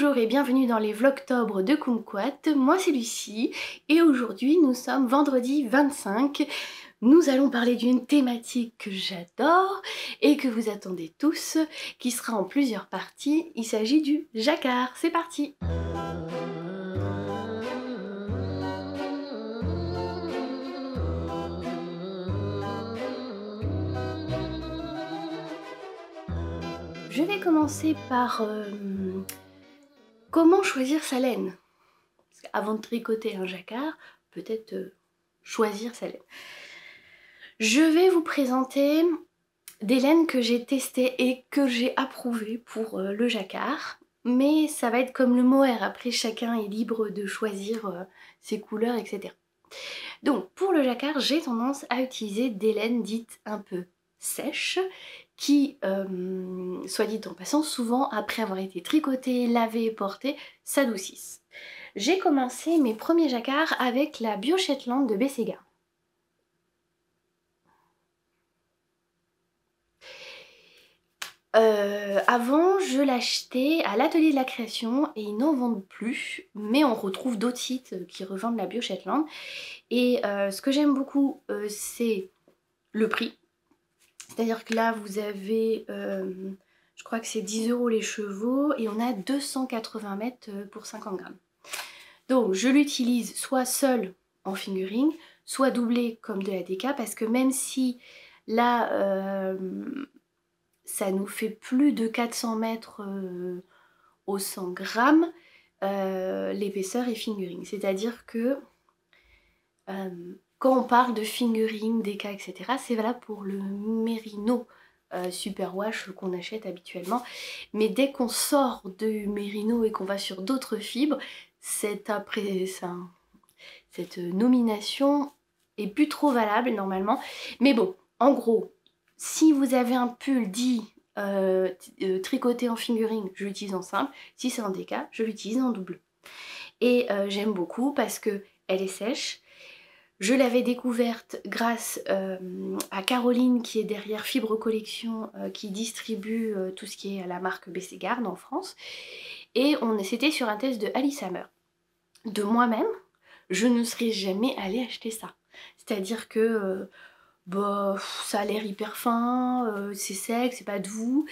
Bonjour et bienvenue dans les Vlogtober de Kumquat, moi c'est Lucie et aujourd'hui nous sommes vendredi 25. Nous allons parler d'une thématique que j'adore et que vous attendez tous, qui sera en plusieurs parties. Il s'agit du jacquard, c'est parti! Je vais commencer par comment choisir sa laine. Avant de tricoter un jacquard, peut-être choisir sa laine. Je vais vous présenter des laines que j'ai testées et que j'ai approuvées pour le jacquard. Mais ça va être comme le mohair, après chacun est libre de choisir ses couleurs, etc. Donc pour le jacquard, j'ai tendance à utiliser des laines dites un peu sèches qui, soit dit en passant, souvent après avoir été tricotées, lavées et portées, s'adoucissent. J'ai commencé mes premiers jacquards avec la Bio Shetland de Bességar. Avant, je l'achetais à l'atelier de la création et ils n'en vendent plus, mais on retrouve d'autres sites qui revendent la Bio Shetland. Et ce que j'aime beaucoup, c'est le prix. C'est-à-dire que là, vous avez, je crois que c'est 10 € les chevaux et on a 280 mètres pour 50 grammes. Donc, je l'utilise soit seule en fingering, soit doublée comme de la DK, parce que même si là, ça nous fait plus de 400 mètres au 100 grammes, l'épaisseur est fingering. C'est-à-dire que quand on parle de fingering, DK, etc., c'est valable pour le Merino Superwash qu'on achète habituellement. Mais dès qu'on sort du Merino et qu'on va sur d'autres fibres, cette nomination est plus trop valable normalement. Mais bon, en gros, si vous avez un pull dit tricoté en fingering, je l'utilise en simple. Si c'est en DK, je l'utilise en double. Et j'aime beaucoup parce que elle est sèche. Je l'avais découverte grâce à Caroline qui est derrière Fibre Collection qui distribue tout ce qui est à la marque Bességar en France. Et c'était sur un test de Alice Hammer. De moi-même, je ne serais jamais allée acheter ça. C'est-à-dire que bah, ça a l'air hyper fin, c'est sec, c'est pas doux.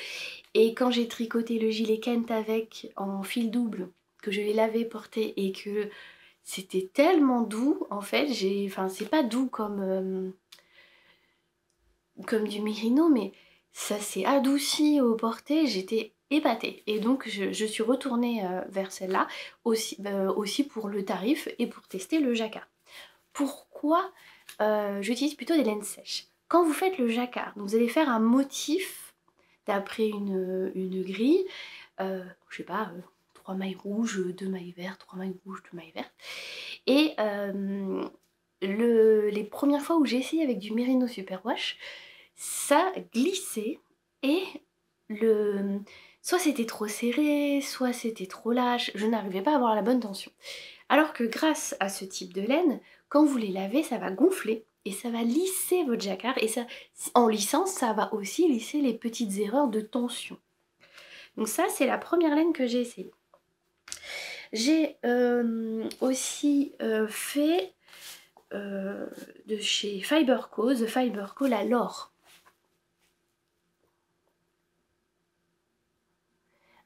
Et quand j'ai tricoté le gilet Kent avec en fil double, que je l'ai lavé, porté et que c'était tellement doux, en fait, enfin c'est pas doux comme du Merino, mais ça s'est adouci au porté, j'étais épatée. Et donc je suis retournée vers celle-là, aussi pour le tarif et pour tester le jacquard. Pourquoi j'utilise plutôt des laines sèches? Quand vous faites le jacquard, vous allez faire un motif d'après une grille, je sais pas, 3 mailles rouges, 2 mailles vertes, 3 mailles rouges, 2 mailles vertes. Et les premières fois où j'ai essayé avec du Merino Superwash, ça glissait et soit c'était trop serré, soit c'était trop lâche, je n'arrivais pas à avoir la bonne tension. Alors que grâce à ce type de laine, quand vous les lavez, ça va gonfler et ça va lisser votre jacquard. Et ça, en lissant, ça va aussi lisser les petites erreurs de tension. Donc ça, c'est la première laine que j'ai essayée. J'ai aussi fait de chez Fiberco, The Fiberco, la Lore.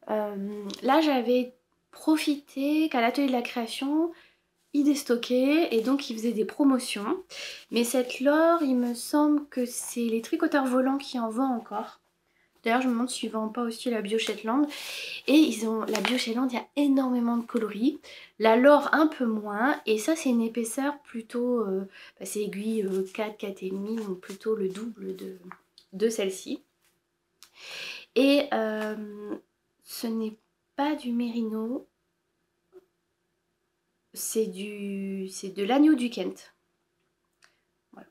Là, j'avais profité qu'à l'atelier de la création, ils déstockaient et donc ils faisaient des promotions. Mais cette Lore, il me semble que c'est les tricoteurs volants qui en vendent encore. D'ailleurs, je me demande s'ils ne vendent pas aussi la Bio Shetland. Et ils ont la Bio Shetland, il y a énormément de coloris. La Lore, un peu moins. Et ça, c'est une épaisseur plutôt... c'est aiguille 4, 4,5, donc plutôt le double de celle-ci. Et ce n'est pas du Merino. C'est de l'agneau du Kent. Voilà.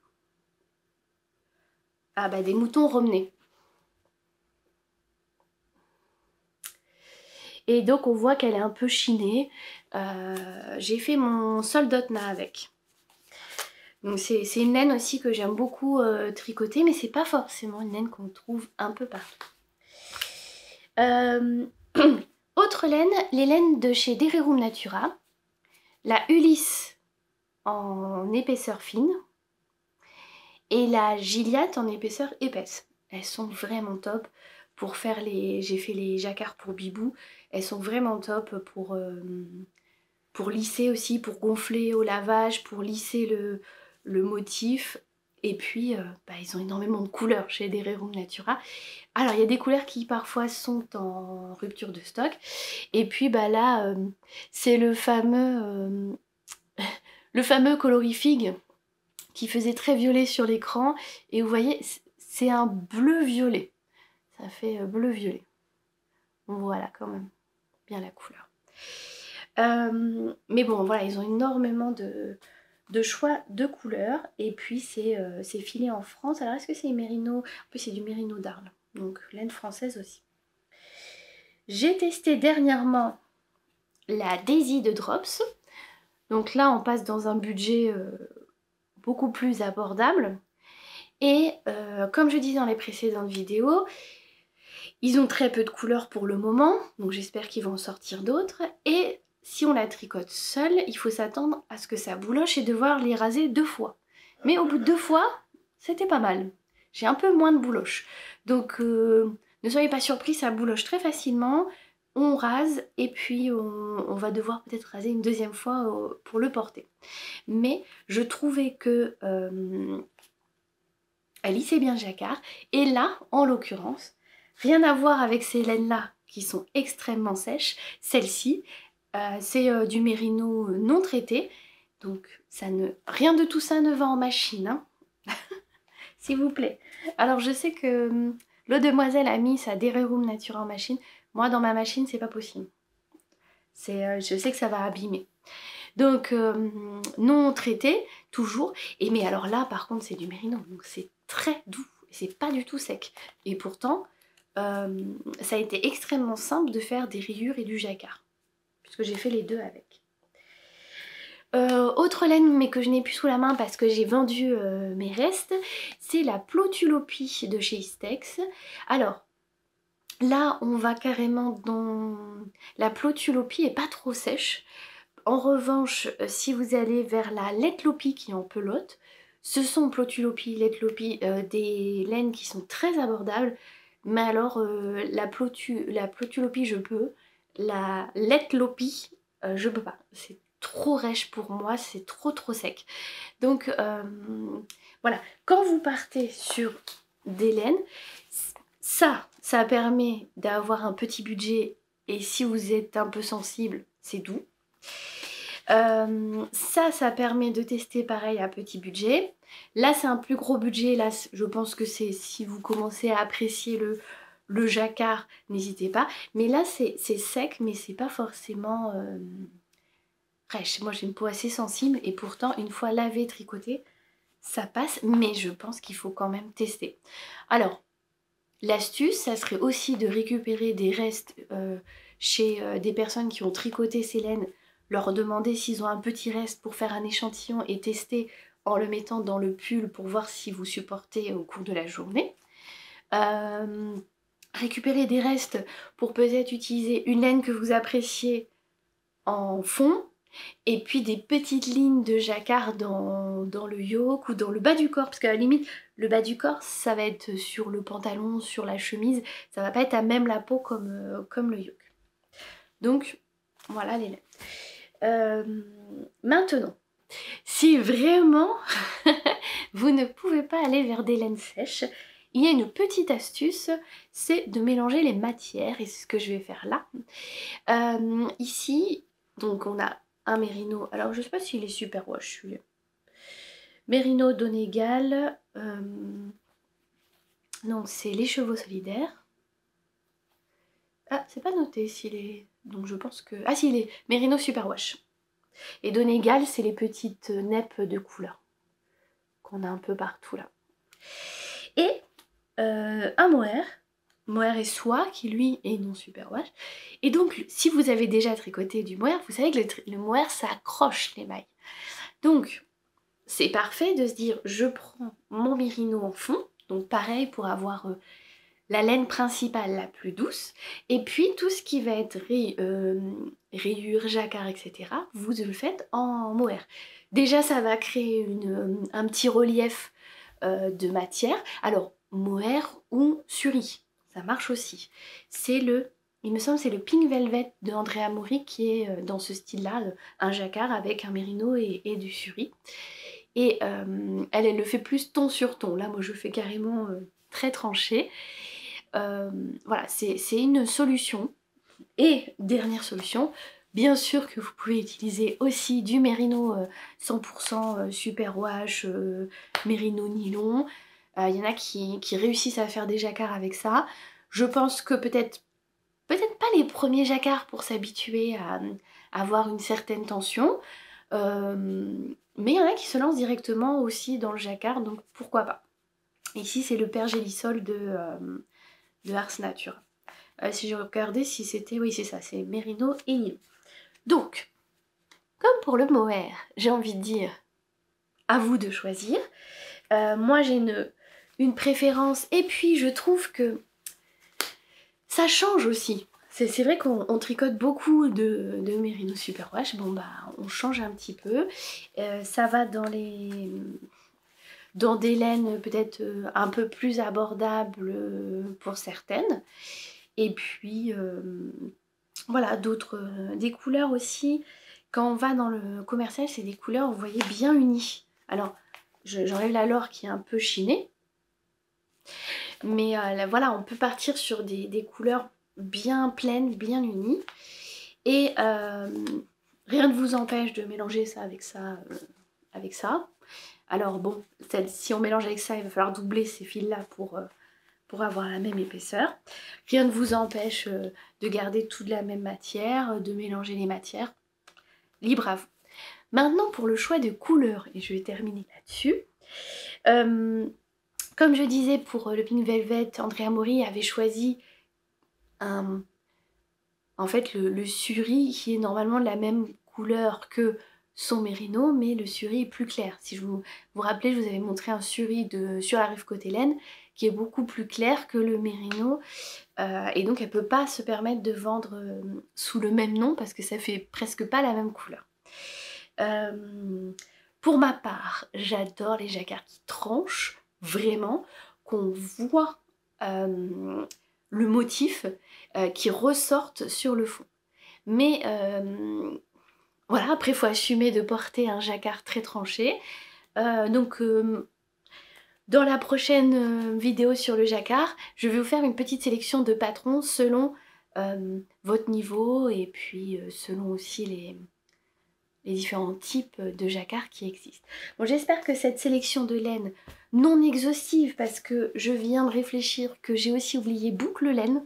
Ah bah des moutons ramenés. Et donc on voit qu'elle est un peu chinée. J'ai fait mon soldotna avec. Donc c'est une laine aussi que j'aime beaucoup tricoter, mais c'est pas forcément une laine qu'on trouve un peu partout. Autre laine, les laines de chez Derirum Natura. La Ulysse en épaisseur fine et la Gilliatt en épaisseur épaisse. Elles sont vraiment top pour faire les... J'ai fait les jacquards pour Bibou. Elles sont vraiment top pour lisser aussi, pour gonfler au lavage, pour lisser le motif. Et puis, ils ont énormément de couleurs chez Derirum Natura. Alors, il y a des couleurs qui parfois sont en rupture de stock. Et puis, là, c'est le fameux colorifigue qui faisait très violet sur l'écran. Et vous voyez, c'est un bleu-violet. Ça fait bleu-violet. Voilà, quand même, bien la couleur. Mais bon, voilà, ils ont énormément de choix de couleurs. Et puis, c'est filé en France. Alors, est-ce que c'est Mérino? En plus, c'est du Mérino d'Arles. Donc, laine française aussi. J'ai testé dernièrement la Daisy de Drops. Donc là, on passe dans un budget beaucoup plus abordable. Et comme je disais dans les précédentes vidéos, ils ont très peu de couleurs pour le moment. Donc j'espère qu'ils vont en sortir d'autres. Et si on la tricote seule, il faut s'attendre à ce que ça bouloche et devoir les raser 2 fois. Mais au bout de 2 fois, c'était pas mal. J'ai un peu moins de bouloche. Donc ne soyez pas surpris, ça bouloche très facilement. On rase et puis on va devoir peut-être raser une 2e fois pour le porter. Mais je trouvais que elle lissait bien le jacquard. Et là, en l'occurrence, rien à voir avec ces laines-là qui sont extrêmement sèches. Celle-ci, c'est du mérino non traité. Donc rien de tout ça ne va en machine, hein. S'il vous plaît. Alors je sais que l'eau demoiselle a mis sa Derirum Natura en machine. Moi, dans ma machine, c'est pas possible. Je sais que ça va abîmer. Donc non traité, toujours. Mais alors là, par contre, c'est du mérino. Donc c'est très doux. C'est pas du tout sec. Et pourtant, ça a été extrêmement simple de faire des rayures et du jacquard. Puisque j'ai fait les deux avec. Autre laine, mais que je n'ai plus sous la main parce que j'ai vendu mes restes, c'est la Plotulopie de chez Istex. Alors, là, on va carrément dans... La Plotulopie est pas trop sèche. En revanche, si vous allez vers la Letlopi qui est en pelote, ce sont Plotulopie, Letlopi, des laines qui sont très abordables. Mais alors, la Plotulopie, je peux. La Letlopi, je peux pas. C'est trop rêche pour moi, c'est trop sec. Donc, voilà. Quand vous partez sur des laines, ça permet d'avoir un petit budget. Et si vous êtes un peu sensible, c'est doux. Ça permet de tester pareil à petit budget. Là c'est un plus gros budget, là je pense que c'est si vous commencez à apprécier le jacquard, n'hésitez pas. Mais là c'est sec mais c'est pas forcément rêche. Moi j'ai une peau assez sensible et pourtant une fois lavé, tricoté, ça passe. Mais je pense qu'il faut quand même tester. Alors l'astuce, ça serait aussi de récupérer des restes chez des personnes qui ont tricoté ces laines, leur demander s'ils ont un petit reste pour faire un échantillon et tester en le mettant dans le pull pour voir si vous supportez au cours de la journée. Récupérer des restes pour peut-être utiliser une laine que vous appréciez en fond. Et puis des petites lignes de jacquard dans le yoke ou dans le bas du corps. Parce qu'à la limite, le bas du corps, ça va être sur le pantalon, sur la chemise. Ça va pas être à même la peau comme le yoke. Donc, voilà les laines. Maintenant, si vraiment vous ne pouvez pas aller vers des laines sèches, il y a une petite astuce, c'est de mélanger les matières. Et c'est ce que je vais faire là. Ici, donc on a un mérino, alors je sais pas s'il est super wash celui-là. Mérino Donegal, donc c'est les chevaux solidaires. Ah, c'est pas noté s'il est, donc je pense que... Ah si, il est Mérino super wash. Et Donegal, c'est les petites neppes de couleur qu'on a un peu partout là. Et un mohair et soie qui lui est non super wash. Et donc si vous avez déjà tricoté du mohair, vous savez que le mohair ça accroche les mailles. Donc c'est parfait de se dire je prends mon mérino en fond, donc pareil pour avoir la laine principale la plus douce, et puis tout ce qui va être rayures, jacquard, etc., vous le faites en mohair. Déjà, ça va créer un petit relief de matière. Alors, mohair ou suri, ça marche aussi. Il me semble c'est le Pink Velvet de Andrea Mori qui est dans ce style-là, un jacquard avec un mérino et du suri. Et elle le fait plus ton sur ton. Là, moi, je fais carrément très tranché. Voilà, c'est une solution. Et dernière solution, bien sûr que vous pouvez utiliser aussi du mérino 100% superwash, mérino nylon. Il y en a qui réussissent à faire des jacquards avec ça. Je pense que peut-être pas les premiers jacquards pour s'habituer à avoir une certaine tension. Mais il y en a qui se lancent directement aussi dans le jacquard, donc pourquoi pas. Ici, c'est le pergélisol de Ars Natura. Si je regardais si c'était... Oui, c'est ça, c'est mérino et nylon. Donc, comme pour le mohair, j'ai envie de dire, à vous de choisir. Moi, j'ai une préférence, et puis je trouve que ça change aussi. C'est vrai qu'on tricote beaucoup de mérino superwash. Bon, bah, on change un petit peu. Ça va dans des laines peut-être un peu plus abordables pour certaines. Et puis, voilà, des couleurs aussi. Quand on va dans le commercial, c'est des couleurs, vous voyez, bien unies. Alors, j'enlève la laure qui est un peu chinée. Mais là, voilà, on peut partir sur des couleurs bien pleines, bien unies. Et rien ne vous empêche de mélanger ça avec ça. Alors bon, si on mélange avec ça, il va falloir doubler ces fils-là pour avoir la même épaisseur. Rien ne vous empêche de garder toute la même matière, de mélanger les matières. Libre à vous. Maintenant, pour le choix de couleurs, et je vais terminer là-dessus. Comme je disais, pour le Pink Velvet, Andrea Mori avait choisi en fait le suri qui est normalement de la même couleur que son mérino, mais le suri est plus clair. Si je vous rappelez, je vous avais montré un suri sur la rive côté laine qui est beaucoup plus clair que le mérino, et donc elle ne peut pas se permettre de vendre sous le même nom parce que ça fait presque pas la même couleur. Pour ma part, j'adore les jacquards qui tranchent vraiment, qu'on voit le motif qui ressortent sur le fond. Mais voilà, après il faut assumer de porter un jacquard très tranché. Donc dans la prochaine vidéo sur le jacquard, je vais vous faire une petite sélection de patrons selon votre niveau et puis selon aussi les différents types de jacquard qui existent. Bon, j'espère que cette sélection de laine non exhaustive, parce que je viens de réfléchir que j'ai aussi oublié boucle laine,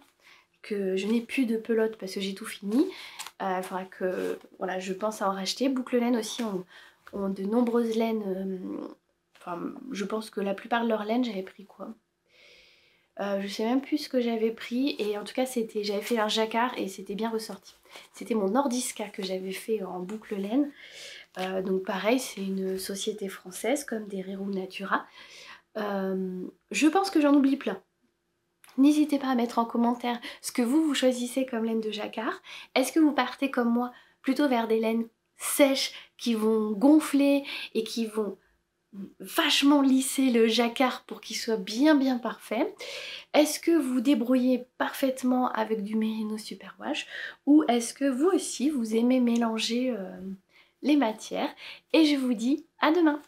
que je n'ai plus de pelote parce que j'ai tout fini. Il faudra que, voilà, je pense à en racheter. Boucle laine aussi ont de nombreuses laines. Enfin, je pense que la plupart de leurs laines, j'avais pris quoi? Je sais même plus ce que j'avais pris, et en tout cas j'avais fait un jacquard et c'était bien ressorti. C'était mon Nordiska que j'avais fait en boucle laine. Donc pareil, c'est une société française comme des Rerum Natura. Je pense que j'en oublie plein. N'hésitez pas à mettre en commentaire ce que vous choisissez comme laine de jacquard. Est-ce que vous partez comme moi plutôt vers des laines sèches qui vont gonfler et qui vont vachement lisser le jacquard pour qu'il soit bien parfait? Est-ce que vous débrouillez parfaitement avec du mérino superwash, ou est-ce que vous aussi vous aimez mélanger les matières? Et je vous dis à demain!